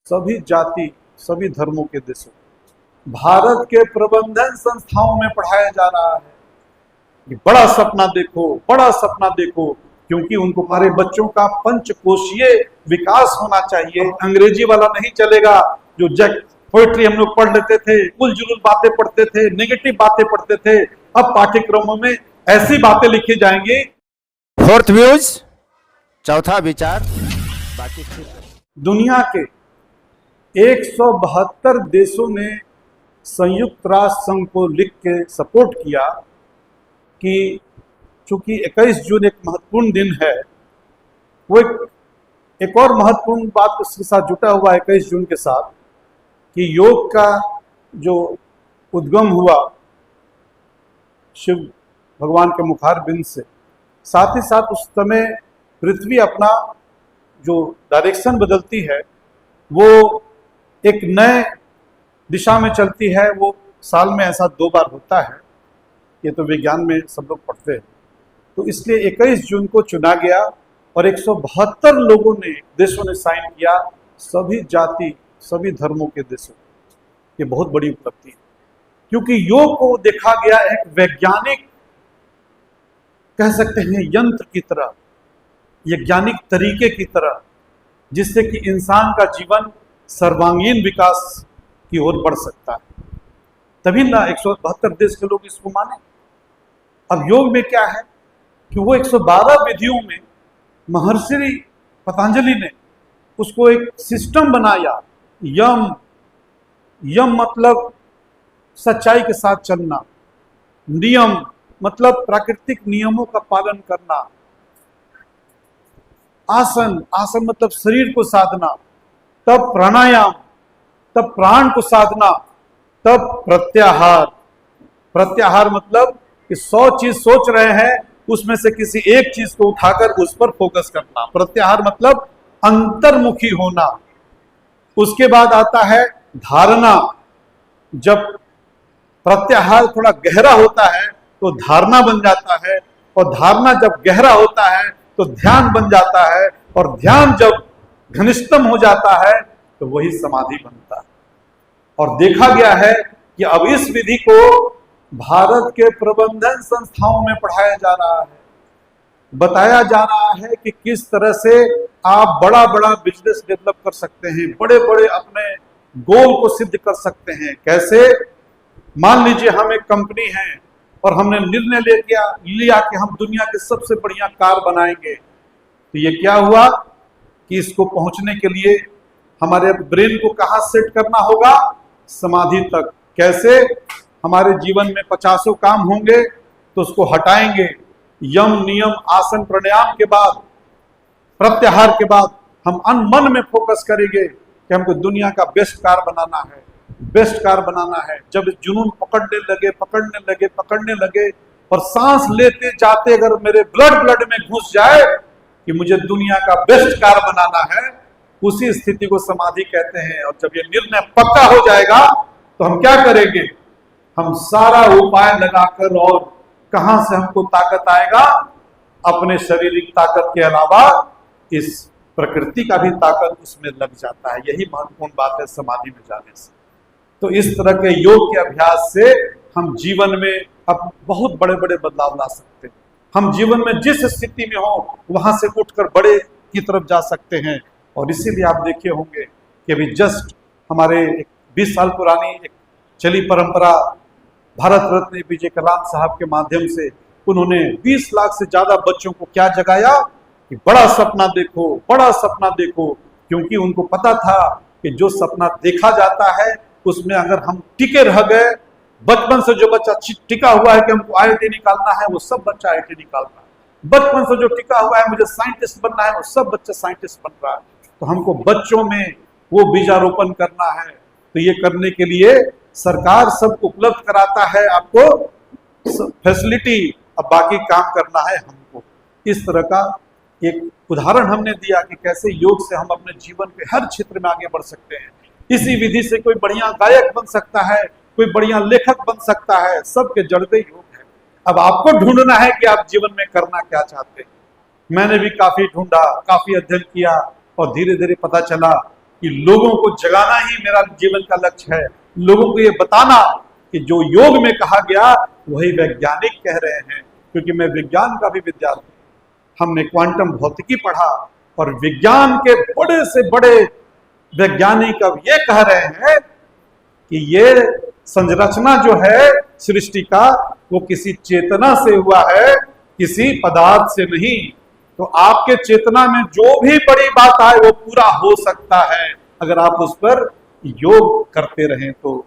सभी जाति, सभी धर्मों के देशों, भारत के प्रबंधन संस्थाओं में पढ़ाया जा रहा है कि बड़ा सपना देखो, बड़ा सपना देखो, क्योंकि उनको हमारे बच्चों का पंचकोशीय विकास होना चाहिए। अंग्रेजी वाला नहीं चलेगा, जो जग पोएट्री हम लोग पढ़ लेते थे, उलझुल बातें पढ़ते थे, नेगेटिव बातें पढ़ते थे, अब पाठ्यक्रमों में ऐसी बातें लिखी जाएंगी। फोर्थ व्यूज, चौथा विचार, बाकी दुनिया के 172 देशों ने संयुक्त राष्ट्र संघ को लिख के सपोर्ट किया कि चूंकि 21 जून एक महत्वपूर्ण दिन है, वो एक और महत्वपूर्ण बात उसके साथ जुटा हुआ है 21 जून के साथ, कि योग का जो उद्गम हुआ शिव भगवान के मुखारबिंद से, साथ ही साथ उस समय पृथ्वी अपना जो डायरेक्शन बदलती है वो एक नए दिशा में चलती है। वो साल में ऐसा 2 बार होता है, ये तो विज्ञान में सब लोग पढ़ते हैं। तो इसलिए 21 जून को चुना गया और 172 लोगों ने, देशों ने साइन किया, सभी जाति, सभी धर्मों के देशों। ये बहुत बड़ी उपलब्धि है, क्योंकि योग को देखा गया एक वैज्ञानिक, कह सकते हैं यंत्र की तरह, वैज्ञानिक तरीके की तरह, जिससे कि इंसान का जीवन सर्वांगीण विकास की ओर बढ़ सकता है। तभी ना 172 देश के लोग इसको माने। अब योग में क्या है कि वो 112 विधियों में महर्षि पतंजलि ने उसको एक सिस्टम बनाया। यम, यम मतलब सच्चाई के साथ चलना, नियम मतलब प्राकृतिक नियमों का पालन करना, आसन, आसन मतलब शरीर को साधना, तब प्राणायाम, तब प्राण को साधना, तब प्रत्याहार। प्रत्याहार मतलब कि 100 चीज सोच रहे हैं, उसमें से किसी एक चीज को उठाकर उस पर फोकस करना। प्रत्याहार मतलब अंतर्मुखी होना। उसके बाद आता है धारणा। जब प्रत्याहार थोड़ा गहरा होता है तो धारणा बन जाता है, और धारणा जब गहरा होता है तो ध्यान बन जाता है, और ध्यान जब घनिष्ठतम हो जाता है तो वही समाधि बनता है। और देखा गया है कि अब इस विधि को भारत के प्रबंधन संस्थाओं में पढ़ाया जा रहा है, बताया जा रहा है कि किस तरह से आप बड़ा बड़ा बिजनेस डेवलप कर सकते हैं, बड़े बड़े अपने गोल को सिद्ध कर सकते हैं। कैसे? मान लीजिए हम एक कंपनी है और हमने निर्णय लिया कि हम दुनिया के सबसे बढ़िया कार बनाएंगे। तो ये क्या हुआ कि इसको पहुंचने के लिए हमारे ब्रेन को कहां सेट करना होगा? समाधि तक। कैसे? हमारे जीवन में 50 काम होंगे तो उसको हटाएंगे। यम, नियम, आसन, प्राणायाम के बाद, प्रत्याहार के बाद हम मन में फोकस करेंगे कि हमको दुनिया का बेस्ट कार बनाना है, बेस्ट कार बनाना है। जब जुनून पकड़ने लगे और सांस लेते जाते अगर मेरे ब्लड में घुस जाए कि मुझे दुनिया का बेस्ट कार बनाना है, उसी स्थिति को समाधि कहते हैं। और जब ये निर्णय पक्का हो जाएगा तो हम क्या करेंगे? हम सारा उपाय लगाकर, और कहां से हमको ताकत आएगा? अपने शारीरिक ताकत के अलावा इस प्रकृति का भी ताकत उसमें लग जाता है। यही महत्वपूर्ण बात है समाधि में जाने से। तो इस तरह के योग के अभ्यास से हम जीवन में अब बहुत बड़े बड़े बदलाव ला सकते हैं। हम जीवन में जिस स्थिति में हो वहां से उठकर बड़े की तरफ जा सकते हैं। और इसीलिए आप देखे होंगे कि अभी जस्ट हमारे 20 साल पुरानी एक चली परंपरा, भारत रत्न APJ कलाम साहब के माध्यम से उन्होंने 20 लाख से ज्यादा बच्चों को क्या जगाया कि बड़ा सपना देखो, बड़ा सपना देखो। क्योंकि उनको पता था कि जो सपना देखा जाता है उसमें अगर हम टिके रह गए, बचपन से जो बच्चा टिका हुआ है कि हमको IIT निकालना है, वो सब बच्चा IIT निकाल रहा है। बचपन से जो टिका हुआ है मुझे साइंटिस्ट बनना है, वो सब बच्चा साइंटिस्ट बन रहा है। तो हमको बच्चों में वो बीजारोपण करना है। तो ये करने के लिए सरकार सब उपलब्ध कराता है आपको फैसिलिटी, अब बाकी काम करना है हमको। इस तरह का एक उदाहरण हमने दिया कि कैसे योग से हम अपने जीवन के हर क्षेत्र में आगे बढ़ सकते हैं। इसी विधि से कोई बढ़िया गायक बन सकता है, कोई बढ़िया लेखक बन सकता है। सबके जड़ते योग है। अब आपको ढूंढना है कि आप जीवन में करना क्या चाहते हैं। मैंने भी काफी ढूंढा, काफी अध्ययन किया, और धीरे धीरे पता चला कि लोगों को जगाना ही मेरा जीवन का लक्ष्य है। लोगों को ये बताना कि जो योग में कहा गया वही वैज्ञानिक कह रहे हैं, क्योंकि मैं विज्ञान का भी विद्यार्थी, हमने क्वांटम भौतिकी पढ़ा और विज्ञान के बड़े से बड़े वैज्ञानिक अब ये कह रहे हैं कि ये संरचना जो है सृष्टि का वो किसी चेतना से हुआ है, किसी पदार्थ से नहीं। तो आपके चेतना में जो भी बड़ी बात आए वो पूरा हो सकता है अगर आप उस पर योग करते रहें तो।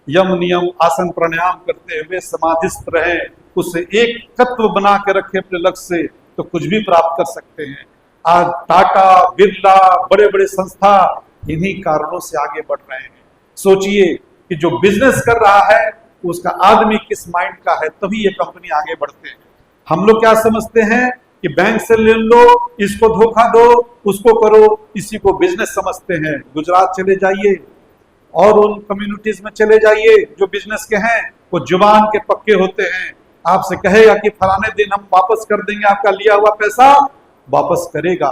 यम नियम आसन प्राणायाम करते हुए समाधिस्थ रहें, उससे एक तत्व बना के रखें अपने लक्ष्य से, तो कुछ भी प्राप्त कर सकते हैं। आज टाटा बिरला बड़े बड़े संस्था इन्हीं कारणों से आगे बढ़ रहे हैं। सोचिए कि जो बिजनेस कर रहा है उसका आदमी किस माइंड का है, तभी ये कंपनी आगे बढ़ते हैं। हम लोग क्या समझते हैं कि बैंक से ले लो, इसको धोखा दो, उसको करो, इसी को बिजनेस समझते हैं। गुजरात चले जाइए और उन कम्युनिटीज में चले जाइए जो बिजनेस के हैं, वो जुबान के पक्के होते हैं। आपसे कहेगा कि फलाने दिन हम वापस कर देंगे, आपका लिया हुआ पैसा वापस करेगा।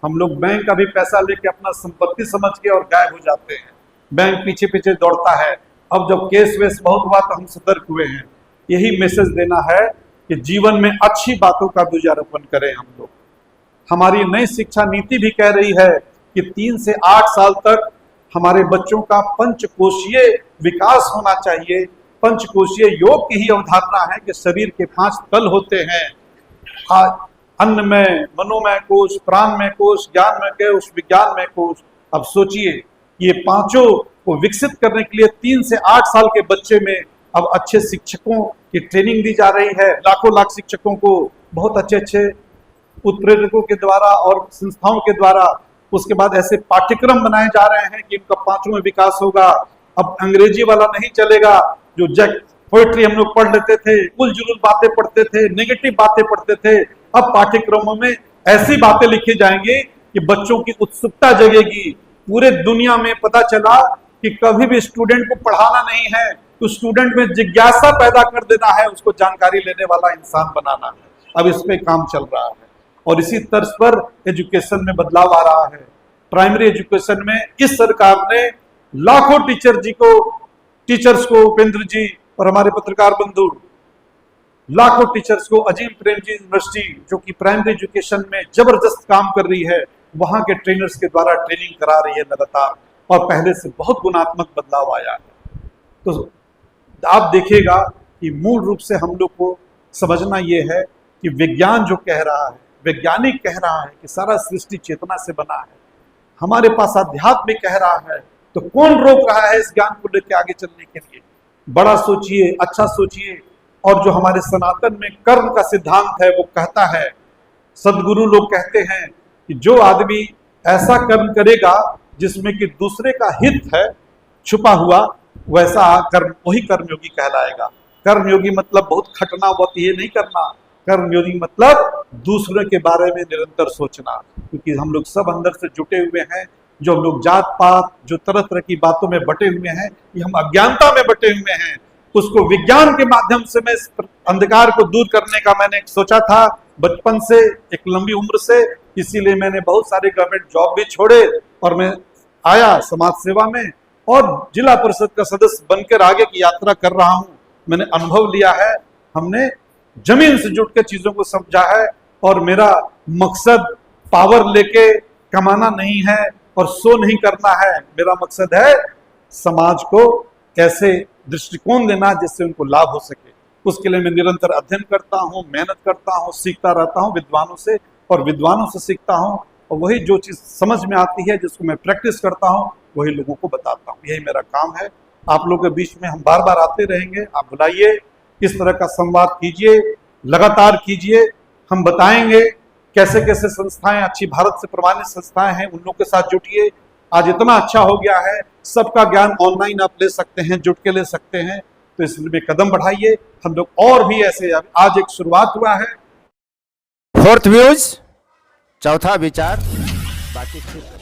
हम लोग बैंक का भी पैसा लेके अपना संपत्ति समझ के और गायब हो जाते हैं। बैंक पीछे पीछे दौड़ता है। अब जब केस वेस बहुत हुआ तो हम सतर्क हुए हैं। यही मैसेज देना है कि जीवन में अच्छी बातों का गुजारापन करें हम लोग। हमारी नई शिक्षा नीति भी कह रही है कि 3 से 8 साल तक हमारे बच्चों का पंचकोशीय विकास होना चाहिए। पंचकोशीय योग की ही अवधारणा है कि शरीर के 5 तल होते हैं, अन्नमय, मनोमय कोश, प्राणमय कोश, ज्ञानमय कोश, विज्ञानमय कोश। अब सोचिए ये पांचों को विकसित करने के लिए 3 से 8 साल के बच्चे में अब अच्छे शिक्षकों की ट्रेनिंग दी जा रही है। लाखों लाख शिक्षकों को बहुत अच्छे अच्छे उत्प्रेरकों के द्वारा और संस्थाओं के द्वारा उसके बाद ऐसे पाठ्यक्रम बनाए जा रहे हैं कि इनका पांचों में विकास होगा। अब अंग्रेजी वाला नहीं चलेगा, जो पोएट्री हम लोग पढ़ लेते थे, उलझुल बातें पढ़ते थे, नेगेटिव बातें पढ़ते थे। अब पाठ्यक्रमों में ऐसी बातें लिखी जाएंगी कि बच्चों की उत्सुकता जगेगी। पूरे दुनिया में पता चला कि कभी भी स्टूडेंट को पढ़ाना नहीं है, तो स्टूडेंट में जिज्ञासा पैदा कर देना है, उसको जानकारी लेने वाला इंसान बनाना है। अब इस पे काम चल रहा है और इसी तर्ज पर एजुकेशन में बदलाव आ रहा है। प्राइमरी एजुकेशन में इस सरकार ने लाखों टीचर्स को उपेंद्र जी और हमारे पत्रकार बंधु, लाखों टीचर्स को अजीम प्रेमजी यूनिवर्सिटी जो कि प्राइमरी एजुकेशन में जबरदस्त काम कर रही है, वहां के ट्रेनर्स के द्वारा ट्रेनिंग करा रही है लगातार, और पहले से बहुत गुणात्मक बदलाव आया है। तो आप देखिएगा कि मूल रूप से हम लोग को समझना ये है कि विज्ञान जो कह रहा है, वैज्ञानिक कह रहा है कि सारा सृष्टि चेतना से बना है, हमारे पास अध्यात्म कह रहा है, तो कौन रोक रहा है इस ज्ञान को लेकर आगे चलने के लिए? बड़ा सोचिए, अच्छा सोचिए। और जो हमारे सनातन में कर्म का सिद्धांत है वो कहता है, सदगुरु लोग कहते हैं कि जो आदमी ऐसा कर्म करेगा जिसमें कि दूसरे का हित है छुपा हुआ, वैसा कर्म वही कर्मयोगी कहलाएगा। कर्मयोगी मतलब बहुत खटना बहुत ये नहीं करना, कर्मयोगी मतलब दूसरे के बारे में निरंतर सोचना। क्योंकि हम लोग सब अंदर से जुटे हुए हैं, जो हम लोग जात पात जो तरह तरह की बातों में बटे हुए हैं, ये हम अज्ञानता में बटे हुए हैं। उसको विज्ञान के माध्यम से मैं इस अंधकार को दूर करने का मैंने सोचा था बचपन से, एक लंबी उम्र से। इसीलिए मैंने बहुत सारे गवर्नमेंट जॉब भी छोड़े और मैं आया समाज सेवा में और जिला परिषद का सदस्य बनकर आगे की यात्रा कर रहा हूं। मैंने अनुभव लिया है, हमने जमीन से जुट के चीजों को समझा है, और मेरा मकसद पावर लेके कमाना नहीं है और शो नहीं करना है। मेरा मकसद है समाज को कैसे दृष्टिकोण देना जिससे उनको लाभ हो सके। उसके लिए मैं निरंतर अध्ययन करता हूँ, मेहनत करता हूँ, सीखता रहता हूँ विद्वानों से, और विद्वानों से सीखता हूँ, और वही जो चीज समझ में आती है जिसको मैं प्रैक्टिस करता हूँ वही लोगों को बताता हूँ। यही मेरा काम है। आप लोगों के बीच में हम बार बार आते रहेंगे, आप बुलाइए, इस तरह का संवाद कीजिए, लगातार कीजिए। हम बताएंगे कैसे कैसे संस्थाएं अच्छी भारत से प्रमाणित संस्थाएं हैं, उन लोगों के साथ जुटिए। आज इतना अच्छा हो गया है, सबका ज्ञान ऑनलाइन आप ले सकते हैं, जुट के ले सकते हैं, तो इसमें कदम बढ़ाइए। हम लोग और भी ऐसे, आज एक शुरुआत हुआ है। फोर्थ व्यूज, चौथा विचार, बाकी फिर